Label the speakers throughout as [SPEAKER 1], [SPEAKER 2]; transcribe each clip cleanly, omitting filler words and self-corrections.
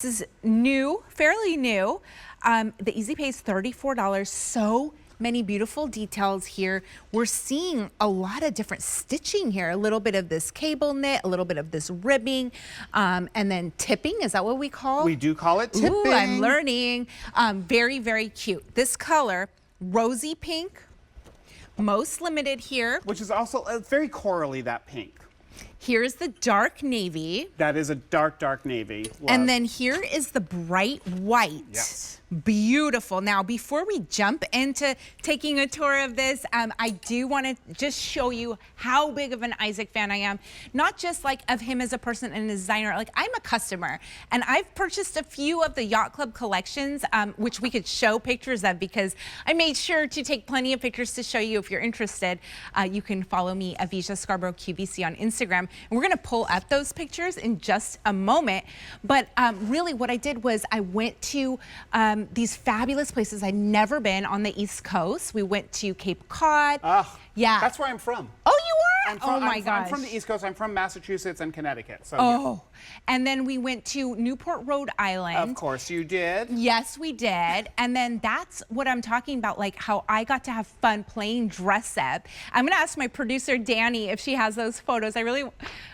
[SPEAKER 1] This is new, fairly new. The Easy Pay is $34. So many beautiful details here. We're seeing a lot of different stitching here. A little bit of this cable knit, a little bit of this ribbing, and then tipping. Is that what we call?
[SPEAKER 2] We do call it tipping.
[SPEAKER 1] Ooh, I'm learning. Very, very cute. This color, rosy pink, most limited here.
[SPEAKER 2] Which is also very corally, that pink.
[SPEAKER 1] Here's the dark navy.
[SPEAKER 2] That is a dark, dark navy. Love.
[SPEAKER 1] And then here is the bright white.
[SPEAKER 2] Yes.
[SPEAKER 1] Beautiful. Now, before we jump into taking a tour of this, I do want to just show you how big of an Isaac fan I am. Not just like of him as a person and a designer, like I'm a customer. And I've purchased a few of the Yacht Club collections, which we could show pictures of because I made sure to take plenty of pictures to show you if you're interested. You can follow me, Avisha Scarborough QVC on Instagram. And we're going to pull up those pictures in just a moment. But really what I did was I went to these fabulous places I'd never been on the East Coast. We went to Cape Cod. Yeah.
[SPEAKER 2] That's where I'm from.
[SPEAKER 1] Oh, you are?
[SPEAKER 2] Oh my
[SPEAKER 1] gosh.
[SPEAKER 2] I'm from the East Coast. I'm from Massachusetts and Connecticut. So
[SPEAKER 1] oh. And then we went to Newport, Rhode Island.
[SPEAKER 2] Of course you did.
[SPEAKER 1] Yes, we did. And then that's what I'm talking about, like how I got to have fun playing dress up. I'm going to ask my producer, Danny, if she has those photos. I really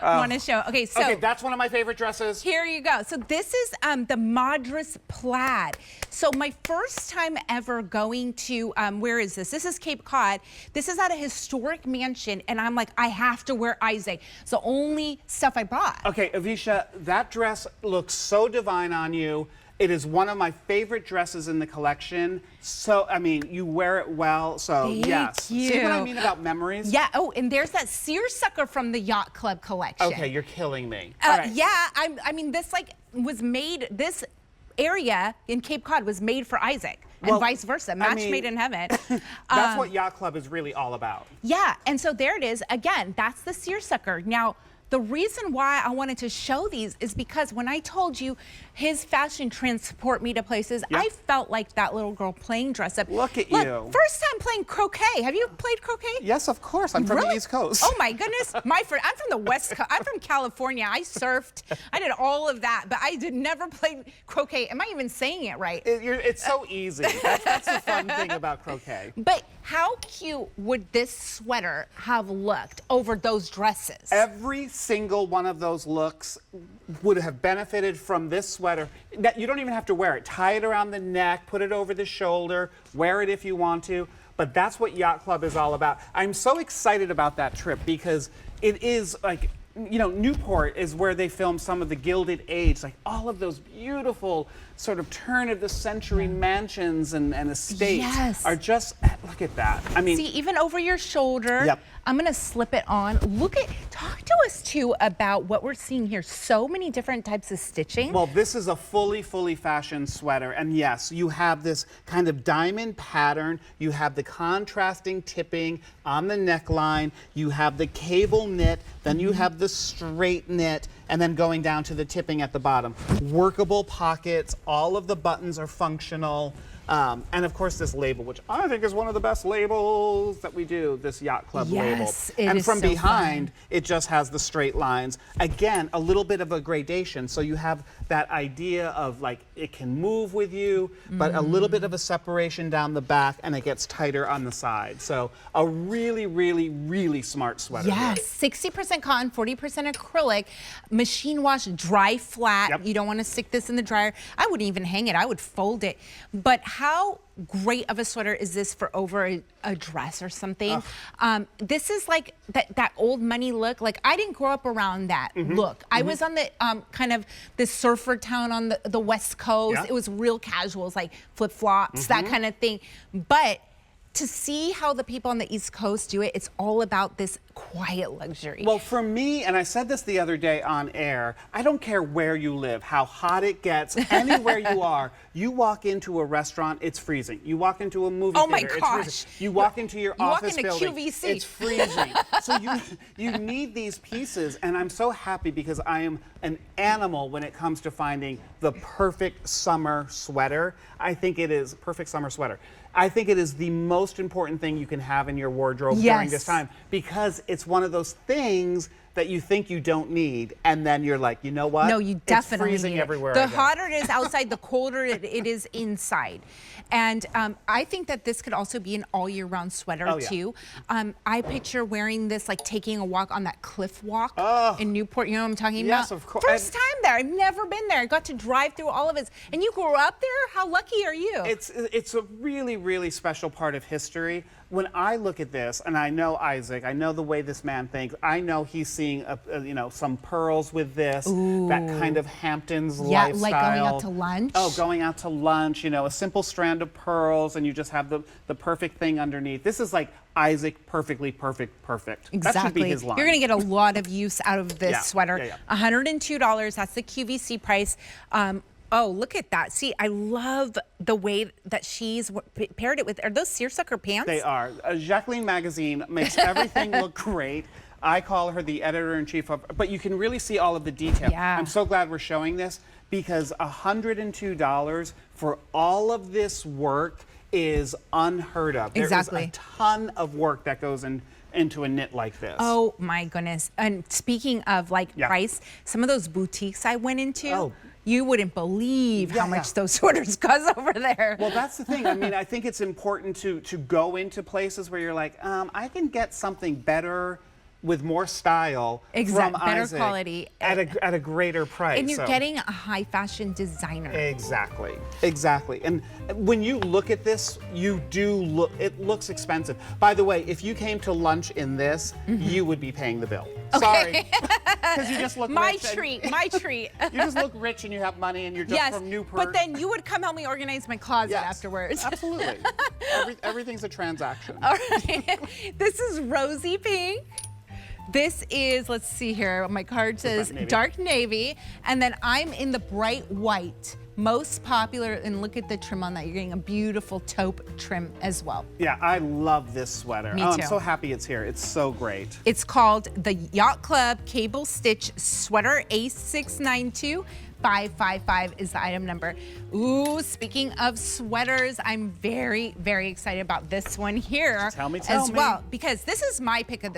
[SPEAKER 1] want to show. Okay, so.
[SPEAKER 2] Okay, that's one of my favorite dresses.
[SPEAKER 1] Here you go. So this is the Madras plaid. So my first time ever going to, where is this? This is Cape Cod. This is at a historic mansion. And I'm like, I have to wear Isaac. It's the only stuff I brought.
[SPEAKER 2] Okay, Avisha, that dress looks so divine on you. It is one of my favorite dresses in the collection. So, I mean, you wear it well, so yes.
[SPEAKER 1] Thank you.
[SPEAKER 2] See what I mean about memories?
[SPEAKER 1] Yeah, oh, and there's that seersucker from the Yacht Club collection.
[SPEAKER 2] Okay, you're killing me. All right.
[SPEAKER 1] Yeah, I mean, this like was made, this area in Cape Cod was made for Isaac. And vice versa, match made in heaven.
[SPEAKER 2] That's what Yacht Club is really all about.
[SPEAKER 1] Yeah, and so there it is. Again, that's the seersucker. Now, the reason why I wanted to show these is because when I told you his fashion transport me to places, I felt like that little girl playing dress up.
[SPEAKER 2] Look at you.
[SPEAKER 1] First time playing croquet. Have you played croquet?
[SPEAKER 2] Yes, of course. I'm from the East Coast.
[SPEAKER 1] Oh my goodness. My friend, I'm from the West Coast. I'm from California. I surfed. I did all of that, but I never played croquet. Am I even saying it right?
[SPEAKER 2] It's so easy. That's the fun thing about croquet.
[SPEAKER 1] But how cute would this sweater have looked over those dresses?
[SPEAKER 2] Every single one of those looks would have benefited from this sweater. That you don't even have to wear it. Tie it around the neck, put it over the shoulder, wear it if you want to. But that's what Yacht Club is all about. I'm so excited about that trip because it is like, you know, Newport is where they filmed some of the Gilded Age, like all of those beautiful sort of turn of the century mansions and estates are just, look at that. I mean,
[SPEAKER 1] see, even over your shoulder.
[SPEAKER 2] Yep.
[SPEAKER 1] I'm gonna slip it on. Talk to us too about what we're seeing here. So many different types of stitching.
[SPEAKER 2] Well, this is a fully fashioned sweater. And yes, you have this kind of diamond pattern. You have the contrasting tipping on the neckline. You have the cable knit. Then you have the straight knit. And then going down to the tipping at the bottom. Workable pockets. All of the buttons are functional. And of course this label, which I think is one of the best labels that we do, this Yacht Club label. And from behind, it just has the straight lines. Again, a little bit of a gradation. So you have that idea of like, it can move with you, but a little bit of a separation down the back and it gets tighter on the side. So a really, really, really smart sweater.
[SPEAKER 1] Yes, 60% cotton, 40% acrylic, machine wash, dry flat.
[SPEAKER 2] Yep.
[SPEAKER 1] You don't want to stick this in the dryer. I wouldn't even hang it, I would fold it. But how great of a sweater is this for over a dress or something? This is like that old money look. Like I didn't grow up around that look. I was on the kind of this surfer town on the West Coast. It was real casuals, like flip-flops, that kind of thing. But to see how the people on the East Coast do it, it's all about this quiet luxury.
[SPEAKER 2] Well, for me, and I said this the other day on air, I don't care where you live, how hot it gets, anywhere you are, you walk into a restaurant, it's freezing. You walk into a movie theater, it's freezing. You walk into your office building,
[SPEAKER 1] QVC.
[SPEAKER 2] it's freezing. So you need these pieces, and I'm so happy because I am an animal when it comes to finding the perfect summer sweater. I think it is perfect summer sweater. I think it is the most important thing you can have in your wardrobe during this time because it's one of those things that you think you don't need, and then you're like, you know what?
[SPEAKER 1] No, you definitely
[SPEAKER 2] it's freezing
[SPEAKER 1] need it.
[SPEAKER 2] everywhere.
[SPEAKER 1] The
[SPEAKER 2] I go.
[SPEAKER 1] hotter it is outside, the colder it is inside. And I think that this could also be an all year round sweater
[SPEAKER 2] Oh, yeah.
[SPEAKER 1] too. I picture wearing this like taking a walk on that cliff walk in Newport. You know what I'm talking about?
[SPEAKER 2] Yes, of course.
[SPEAKER 1] First time there. I've never been there. I got to drive through all of it. And you grew up there? How lucky are you?
[SPEAKER 2] It's a really, really special part of history. When I look at this, and I know Isaac, I know the way this man thinks, I know he's seeing you know, some pearls with this, that kind of Hamptons lifestyle.
[SPEAKER 1] Like going out to lunch.
[SPEAKER 2] Oh, going out to lunch, you know, a simple strand of pearls, and you just have the perfect thing underneath. This is like Isaac, perfect.
[SPEAKER 1] Exactly.
[SPEAKER 2] That should be his line.
[SPEAKER 1] You're going to get a lot of use out of this sweater.
[SPEAKER 2] Yeah.
[SPEAKER 1] $102, that's the QVC price. Oh, look at that. See, I love the way that she's paired it with, are those seersucker pants?
[SPEAKER 2] They are. Jacqueline Magazine makes everything look great. I call her the editor-in-chief of, but you can really see all of the detail.
[SPEAKER 1] Yeah.
[SPEAKER 2] I'm so glad we're showing this because $102 for all of this work is unheard of.
[SPEAKER 1] Exactly.
[SPEAKER 2] There is a ton of work that goes into a knit like this.
[SPEAKER 1] Oh my goodness. And speaking of like price, some of those boutiques I went into, you wouldn't believe how much those sweaters cost over there.
[SPEAKER 2] Well, that's the thing. I mean, I think it's important to go into places where you're like, I can get something better with more style from
[SPEAKER 1] better
[SPEAKER 2] Isaac
[SPEAKER 1] quality
[SPEAKER 2] at a greater price.
[SPEAKER 1] And you're getting a high fashion designer.
[SPEAKER 2] Exactly. And when you look at this, you do look, it looks expensive. By the way, if you came to lunch in this, you would be paying the bill. Sorry. Because you just look
[SPEAKER 1] my
[SPEAKER 2] rich.
[SPEAKER 1] My treat.
[SPEAKER 2] You just look rich and you have money and you're just from Newport.
[SPEAKER 1] But then you would come help me organize my closet afterwards.
[SPEAKER 2] Absolutely. Everything's a transaction.
[SPEAKER 1] All right. This is rosy pink. This is, let's see here, my card says dark navy, and then I'm in the bright white, most popular, and look at the trim on that. You're getting a beautiful taupe trim as well.
[SPEAKER 2] Yeah, I love this sweater.
[SPEAKER 1] Me too.
[SPEAKER 2] I'm so happy it's here. It's so great.
[SPEAKER 1] It's called the Yacht Club Cable Stitch Sweater A692. 555 is the item number. Ooh, speaking of sweaters, I'm very, very excited about this one here
[SPEAKER 2] Tell me.
[SPEAKER 1] as well, because this is my pick of the